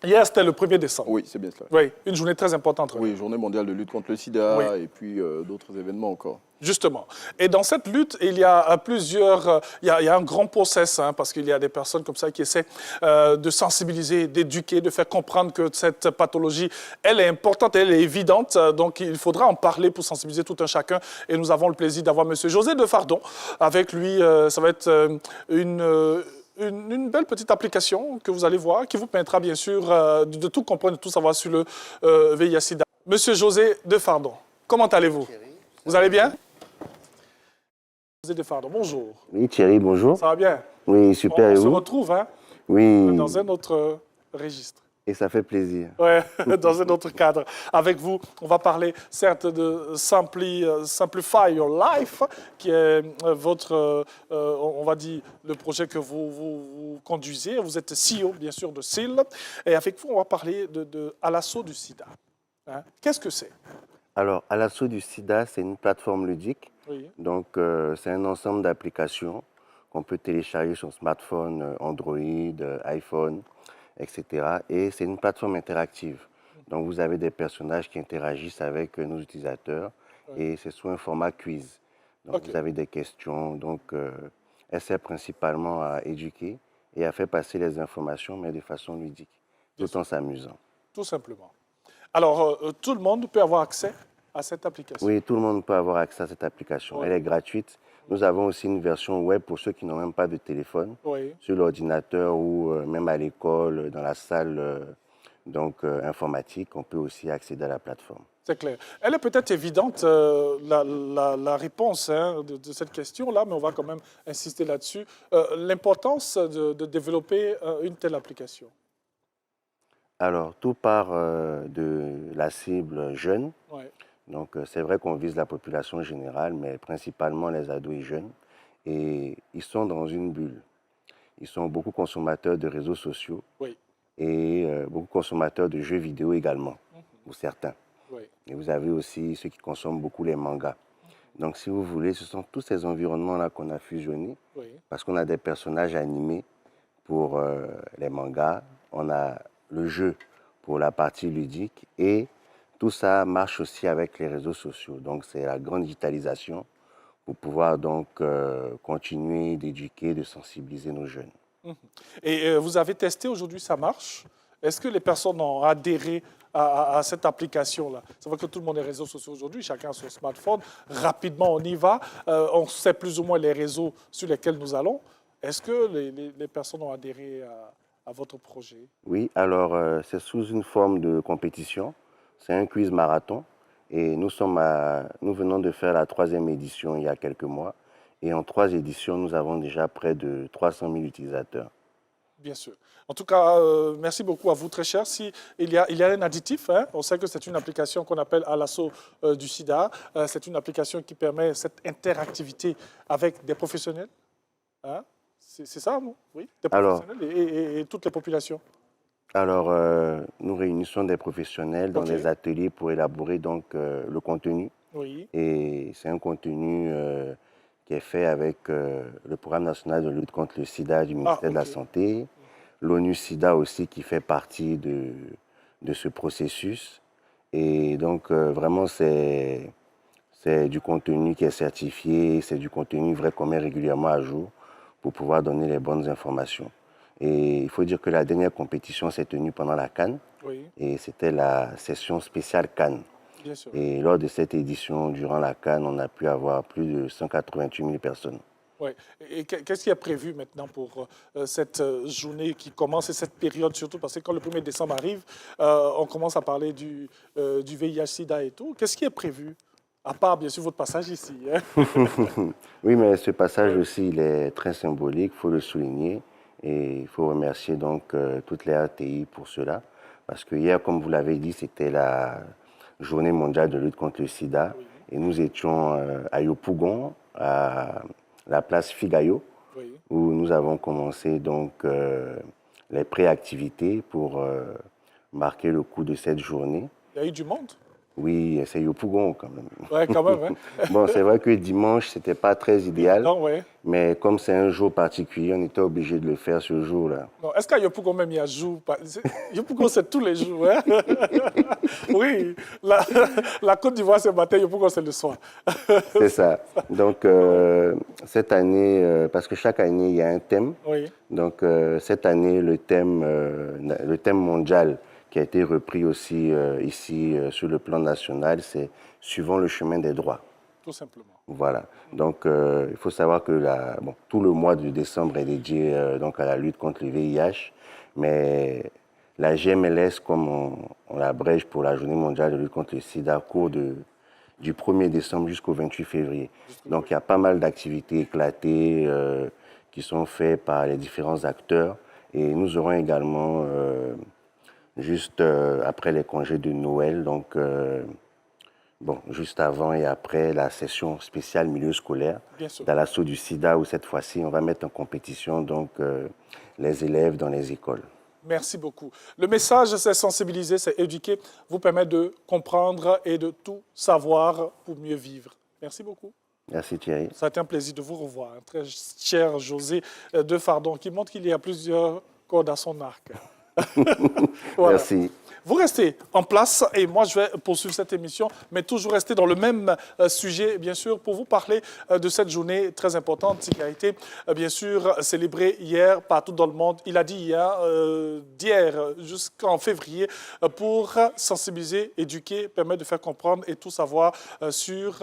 Hier, c'était le 1er décembre. Oui, c'est bien cela. Oui, une journée très importante. Oui, journée mondiale de lutte contre le sida Oui. et puis d'autres événements encore. Justement. Et dans cette lutte, il y a plusieurs... il y a un grand process, hein, parce qu'il y a des personnes comme ça qui essaient de sensibiliser, d'éduquer, de faire comprendre que cette pathologie, elle est importante, elle est évidente. Donc, il faudra en parler pour sensibiliser tout un chacun. Et nous avons le plaisir d'avoir M. José de Fardon. Avec lui, ça va être une belle petite application que vous allez voir, qui vous permettra bien sûr de tout comprendre, de tout savoir sur le VIH-Sida. Monsieur José de Fardon, comment allez-vous? Vous allez bien? José de Fardon, bonjour. Oui, Thierry, bonjour. Ça va bien? Oui, super. On et se vous? retrouve, hein, Oui. dans un autre registre. Et ça fait plaisir. Ouais, dans un autre cadre. Avec vous, on va parler certes de Simplify Your Life, qui est votre, on va dire, le projet que vous conduisez. Vous êtes CEO, bien sûr, de SIL. Et avec vous, on va parler à l'assaut du sida. Hein? Qu'est-ce que c'est? Alors, à l'assaut du sida, c'est une plateforme ludique. Oui. Donc, c'est un ensemble d'applications qu'on peut télécharger sur smartphone, Android, iPhone, etc. Et c'est une plateforme interactive. Donc, vous avez des personnages qui interagissent avec nos utilisateurs et c'est sous un format quiz. Donc, vous avez des questions. Donc, elle sert principalement à éduquer et à faire passer les informations, mais de façon ludique, tout en s'amusant. Tout simplement. Alors, tout le monde peut avoir accès à cette application? Oui, tout le monde peut avoir accès à cette application. Elle est gratuite. Nous avons aussi une version web pour ceux qui n'ont même pas de téléphone, sur l'ordinateur ou même à l'école, dans la salle informatique. On peut aussi accéder à la plateforme. C'est clair. Elle est peut-être évidente, la réponse de cette question-là, mais on va quand même insister là-dessus. L'importance de développer une telle application. Alors, tout part de la cible jeune. Ouais. Donc, c'est vrai qu'on vise la population générale, mais principalement les ados et jeunes. Et ils sont dans une bulle. Ils sont beaucoup consommateurs de réseaux sociaux et beaucoup consommateurs de jeux vidéo également, pour certains. Et vous avez aussi ceux qui consomment beaucoup les mangas. Donc, si vous voulez, ce sont tous ces environnements-là qu'on a fusionnés parce qu'on a des personnages animés pour les mangas, on a le jeu pour la partie ludique et tout ça marche aussi avec les réseaux sociaux. Donc, c'est la grande digitalisation pour pouvoir donc continuer d'éduquer, de sensibiliser nos jeunes. Et vous avez testé aujourd'hui, ça marche? Est-ce que les personnes ont adhéré à cette application-là? C'est vrai que tout le monde a les réseaux sociaux aujourd'hui, chacun a son smartphone. Rapidement, on y va. On sait plus ou moins les réseaux sur lesquels nous allons. Est-ce que les personnes ont adhéré à votre projet? Oui, alors c'est sous une forme de compétition. C'est un quiz marathon. Et nous venons de faire la 3e édition il y a quelques mois. Et en 3 éditions, nous avons déjà près de 300 000 utilisateurs. Bien sûr. En tout cas, merci beaucoup à vous, très cher. Il y a un additif, hein. On sait que c'est une application qu'on appelle à l'assaut du sida. C'est une application qui permet cette interactivité avec des professionnels. Hein? C'est ça, non? Oui, des professionnels et toutes les populations. Alors, nous réunissons des professionnels dans des ateliers pour élaborer donc le contenu. Et c'est un contenu qui est fait avec le Programme national de lutte contre le sida du ministère de la Santé, l'ONU-SIDA aussi qui fait partie de ce processus. Et donc, vraiment, c'est du contenu qui est certifié, c'est du contenu vrai qu'on met régulièrement à jour pour pouvoir donner les bonnes informations. Et il faut dire que la dernière compétition s'est tenue pendant la Cannes. Et c'était la session spéciale Cannes. Et lors de cette édition, durant la Cannes, on a pu avoir plus de 188 000 personnes. Oui. Et qu'est-ce qui est prévu maintenant pour cette journée qui commence et cette période surtout? Parce que quand le 1er décembre arrive, on commence à parler du VIH-Sida et tout. Qu'est-ce qui est prévu? À part, bien sûr, votre passage ici. Hein? Oui, mais ce passage aussi, il est très symbolique, il faut le souligner. Et il faut remercier donc toutes les RTI pour cela. Parce que hier, comme vous l'avez dit, c'était la journée mondiale de lutte contre le sida. Et nous étions à Yopougon, à la place Figayo, où nous avons commencé donc les pré-activités pour marquer le coup de cette journée. Il y a eu du monde? Oui, c'est Yopougon quand même. Oui, quand même. Hein? Bon, c'est vrai que dimanche, ce n'était pas très idéal. Non, ouais. Mais comme c'est un jour particulier, on était obligé de le faire ce jour-là. Est-ce qu'à Yopougon même, il y a jour? Yopougon, c'est tous les jours. Hein? Oui, la Côte d'Ivoire, c'est le matin, Yopougon, c'est le soir. C'est ça. Donc, cette année, parce que chaque année, il y a un thème. Oui. Donc, cette année, le thème mondial qui a été repris aussi ici sur le plan national, c'est « Suivons le chemin des droits ». Tout simplement. Voilà. Donc, il faut savoir que tout le mois de décembre est dédié donc à la lutte contre le VIH, mais la GMLS, comme on l'abrège pour la Journée mondiale de lutte contre le sida, court du 1er décembre jusqu'au 28 février. Donc, il y a pas mal d'activités éclatées qui sont faites par les différents acteurs. Et nous aurons également, juste après les congés de Noël, donc juste avant et après la session spéciale milieu scolaire, dans l'assaut du sida, où cette fois-ci, on va mettre en compétition donc, les élèves dans les écoles. Merci beaucoup. Le message, c'est sensibiliser, c'est éduquer, vous permet de comprendre et de tout savoir pour mieux vivre. Merci beaucoup. Merci Thierry. Ça a été un plaisir de vous revoir. Très cher José de Fardon, qui montre qu'il y a plusieurs cordes à son arc. Voilà. Merci. Vous restez en place et moi je vais poursuivre cette émission, mais toujours rester dans le même sujet, bien sûr, pour vous parler de cette journée très importante qui a été, bien sûr, célébrée hier partout dans le monde. Il a dit hier, d'hier jusqu'en février, pour sensibiliser, éduquer, permettre de faire comprendre et tout savoir sur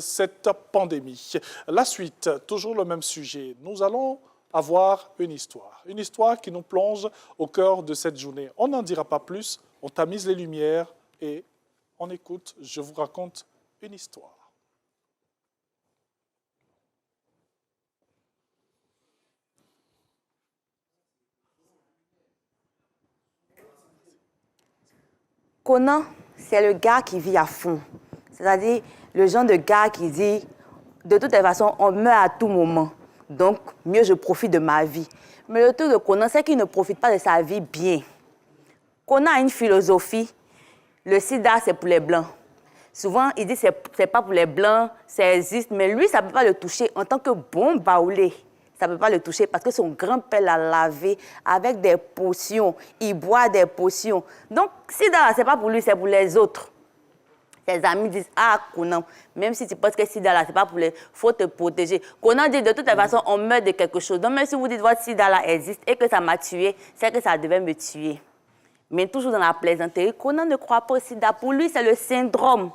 cette pandémie. La suite, toujours le même sujet. Nous allons avoir une histoire qui nous plonge au cœur de cette journée. On n'en dira pas plus, on tamise les lumières et on écoute, je vous raconte une histoire. Conan, c'est le gars qui vit à fond. C'est-à-dire le genre de gars qui dit, de toute façon, on meurt à tout moment. Donc, mieux je profite de ma vie. Mais le truc de Conan, c'est qu'il ne profite pas de sa vie bien. Conan a une philosophie. Le sida, c'est pour les Blancs. Souvent, il dit que ce n'est pas pour les Blancs, ça existe. Mais lui, ça ne peut pas le toucher en tant que bon baoulé. Ça ne peut pas le toucher parce que son grand-père l'a lavé avec des potions. Il boit des potions. Donc, sida, ce n'est pas pour lui, c'est pour les autres. Ses amis disent, ah, Conan, même si tu penses que sida là, c'est pas pour les... faut te protéger. Conan dit, de toute façon, on meurt de quelque chose. Donc, même si vous dites, votre sida là existe et que ça m'a tué, c'est que ça devait me tuer. Mais toujours dans la plaisanterie, Conan ne croit pas au sida. Pour lui, c'est le syndrome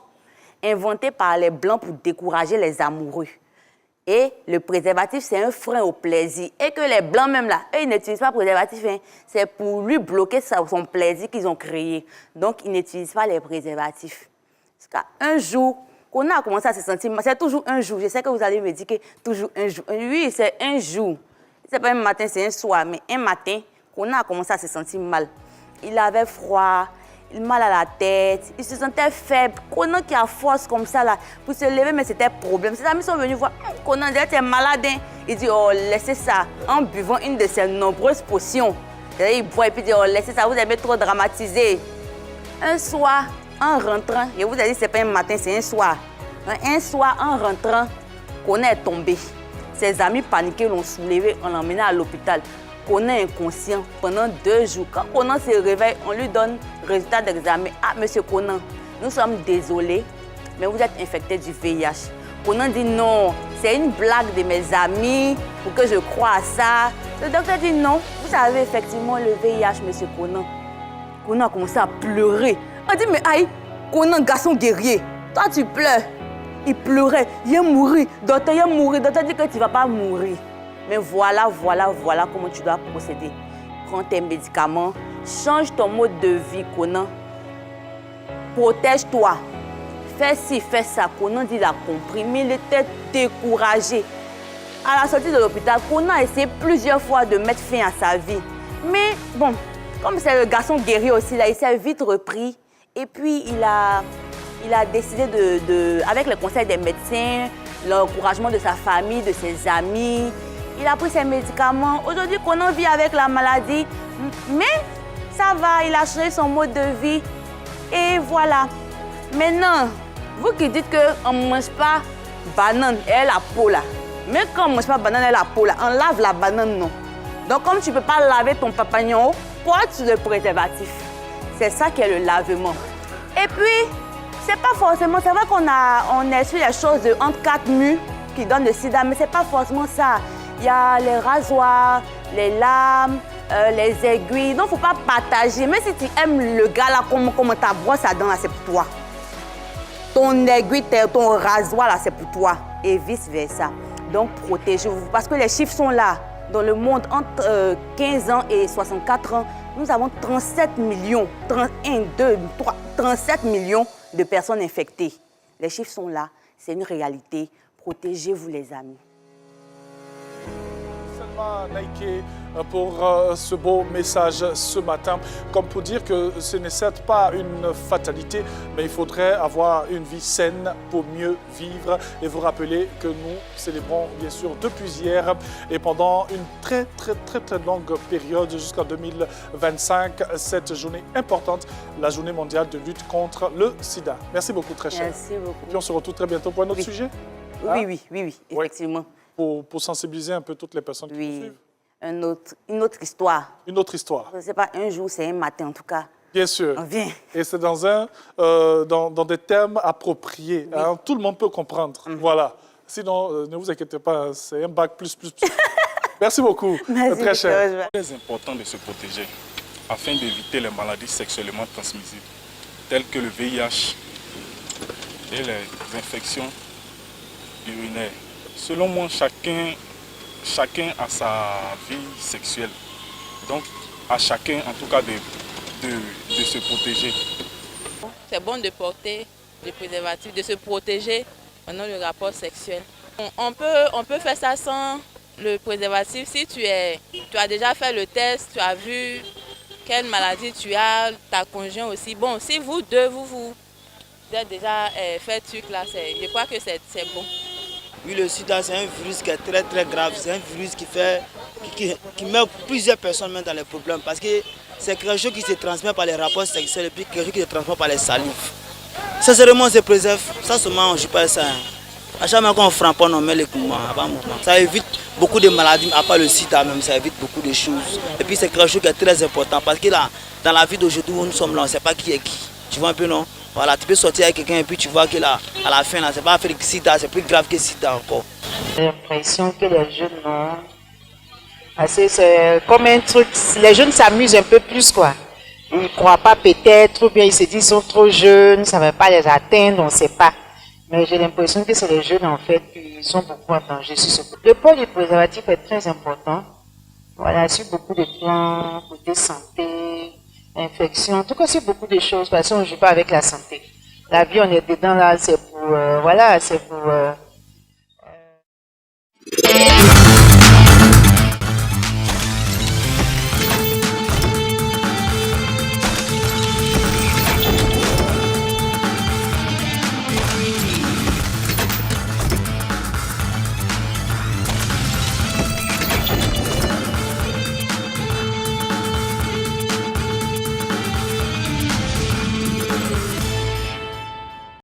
inventé par les Blancs pour décourager les amoureux. Et le préservatif, c'est un frein au plaisir. Et que les Blancs même là, eux, ils n'utilisent pas le préservatif. Hein. C'est pour lui bloquer son plaisir qu'ils ont créé. Donc, ils n'utilisent pas les préservatifs. Un jour, qu'on a commencé à se sentir mal, c'est toujours un jour. Je sais que vous allez me dire que toujours un jour. Oui, c'est un jour. Ce n'est pas un matin, c'est un soir. Mais un matin, qu'on a commencé à se sentir mal. Il avait froid, mal à la tête, il se sentait faible. Conan qui a force comme ça là, pour se lever, mais c'était problème. Ses amis sont venus voir, Conan, tu es malade. Hein? Il dit, oh, laissez ça, en buvant une de ses nombreuses potions. Il boit et puis il dit, oh, laissez ça, vous avez trop dramatisé. Un soir, en rentrant, je vous ai dit, ce n'est pas un matin, c'est un soir. Un soir, en rentrant, Conan est tombé. Ses amis paniqués l'ont soulevé, on l'a emmené à l'hôpital. Conan est inconscient pendant 2 jours. Quand Conan se réveille, on lui donne résultat d'examen. Ah, monsieur Conan, nous sommes désolés, mais vous êtes infecté du VIH. Conan dit non, c'est une blague de mes amis pour que je croie à ça. Le docteur dit non, vous avez effectivement le VIH, monsieur Conan. Conan a commencé à pleurer. On dit, mais aïe, Conan, garçon guerrier, toi tu pleures. Il pleurait, il est mouru. Docteur, il est mouru. Docteur dit que tu ne vas pas mourir. Mais voilà comment tu dois procéder. Prends tes médicaments, change ton mode de vie, Conan. Protège-toi. Fais ci, fais ça. Conan dit, il a compris, mais il était découragé. À la sortie de l'hôpital, Conan a essayé plusieurs fois de mettre fin à sa vie. Mais bon, comme c'est le garçon guerrier aussi, là, il s'est vite repris. Et puis, il a décidé avec le conseil des médecins, l'encouragement de sa famille, de ses amis, il a pris ses médicaments. Aujourd'hui, Conan vit avec la maladie, mais ça va, il a changé son mode de vie. Et voilà. Maintenant, vous qui dites qu'on ne mange pas banane et elle a la peau là. Mais quand on ne mange pas banane et elle a la peau là, on lave la banane, non. Donc comme tu ne peux pas laver ton papagnon, porte le préservatif. C'est ça qui est le lavement. Et puis, c'est pas forcément, c'est vrai qu'on est sur les choses entre 4 murs qui donnent le sida, mais c'est pas forcément ça. Il y a les rasoirs, les lames, les aiguilles. Donc, il ne faut pas partager. Même si tu aimes le gars là, comme ta brosse à dents là, c'est pour toi. Ton aiguille, ton rasoir là, c'est pour toi. Et vice-versa. Donc, protégez-vous. Parce que les chiffres sont là. Dans le monde, entre 15 ans et 64 ans, nous avons 37 millions, 37 millions de personnes infectées. Les chiffres sont là. C'est une réalité. Protégez-vous, les amis. Nike pour ce beau message ce matin, comme pour dire que ce n'est certes pas une fatalité, mais il faudrait avoir une vie saine pour mieux vivre et vous rappeler que nous célébrons bien sûr depuis hier et pendant une très longue période jusqu'en 2025 cette journée importante, la journée mondiale de lutte contre le sida. Merci beaucoup très cher. Merci beaucoup. Et puis on se retrouve très bientôt pour un autre sujet. Oui, effectivement. Pour sensibiliser un peu toutes les personnes qui nous suivent. Une autre histoire. Une autre histoire. Je ne sais pas, un jour, c'est un matin en tout cas. Bien sûr. On vient. Et c'est dans des termes appropriés. Oui. Hein, tout le monde peut comprendre. Voilà. Sinon, ne vous inquiétez pas, c'est un bac plus. Merci beaucoup. C'est très cher. C'est très important de se protéger afin d'éviter les maladies sexuellement transmissibles telles que le VIH et les infections urinaires. Selon moi, chacun a sa vie sexuelle. Donc, à chacun, en tout cas, de se protéger. C'est bon de porter le préservatif, de se protéger pendant le rapport sexuel. On peut faire ça sans le préservatif si tu as déjà fait le test, tu as vu quelle maladie tu as, ta conjointe aussi. Bon, si vous deux, vous avez déjà fait truc là, je crois que c'est bon. Oui, le sida, c'est un virus qui est très grave. C'est un virus qui met plusieurs personnes même dans les problèmes. Parce que c'est quelque chose qui se transmet par les rapports sexuels et puis quelque chose qui se transmet par les salives. Sincèrement, on se préserve. Ça seulement, on ne joue pas ça. À chaque fois qu'on frappe, on met les coups. Ça évite beaucoup de maladies, à part le sida même, ça évite beaucoup de choses. Et puis c'est quelque chose qui est très important. Parce que là, dans la vie d'aujourd'hui où nous sommes là, on ne sait pas qui est qui. Tu vois un peu, non? Voilà, tu peux sortir avec quelqu'un et puis tu vois que là, à la fin, c'est pas affaire de sida, c'est plus grave que sida encore. J'ai l'impression que les jeunes, non. C'est comme un truc, les jeunes s'amusent un peu plus, quoi. Ils ne croient pas peut-être, ou bien ils se disent qu'ils sont trop jeunes, ça ne va pas les atteindre, on ne sait pas. Mais j'ai l'impression que c'est les jeunes, en fait, qui sont beaucoup en danger sur ce côté. Le pôle du préservatif est très important. Voilà, sur beaucoup de plans, côté santé, infection, en tout cas, c'est beaucoup de choses, parce qu'on ne joue pas avec la santé. La vie, on est dedans là, c'est pour, voilà, c'est pour